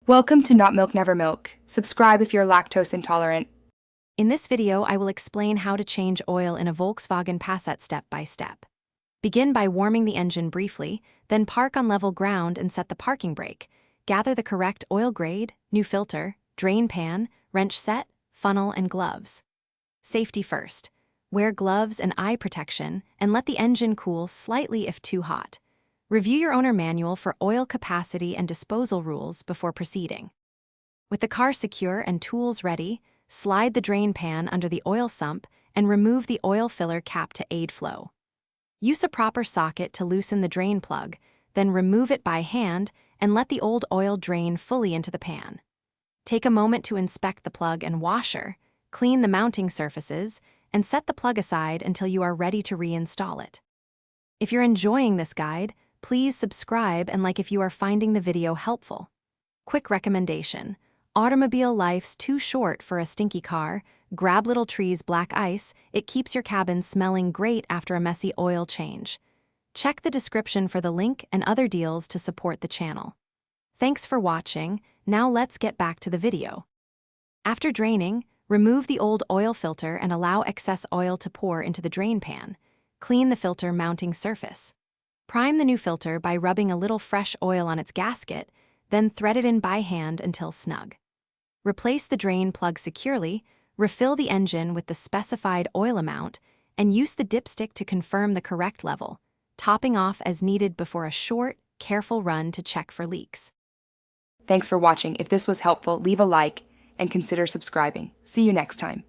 Welcome to Not Milk Never Milk. Subscribe if you're lactose intolerant. In this video, I will explain how to change oil in a Volkswagen Passat step by step. Begin by warming the engine briefly, then park on level ground and set the parking brake. Gather the correct oil grade, new filter, drain pan, wrench set, funnel, and gloves. Safety first. Wear gloves and eye protection, and let the engine cool slightly if too hot. Review your owner manual for oil capacity and disposal rules before proceeding. With the car secure and tools ready, slide the drain pan under the oil sump and remove the oil filler cap to aid flow. Use a proper socket to loosen the drain plug, then remove it by hand and let the old oil drain fully into the pan. Take a moment to inspect the plug and washer, clean the mounting surfaces, and set the plug aside until you are ready to reinstall it. If you're enjoying this guide, please subscribe and like if you are finding the video helpful. Quick recommendation: automobile life's too short for a stinky car. Grab Little Tree's black ice. It keeps your cabin smelling great after a messy oil change. Check the description for the link and other deals to support the channel. Thanks for watching. Now let's get back to the video. After draining, remove the old oil filter and allow excess oil to pour into the drain pan. Clean the filter mounting surface. Prime the new filter by rubbing a little fresh oil on its gasket, then thread it in by hand until snug. Replace the drain plug securely, refill the engine with the specified oil amount, and use the dipstick to confirm the correct level, topping off as needed before a short, careful run to check for leaks. Thanks for watching. If this was helpful, leave a like and consider subscribing. See you next time.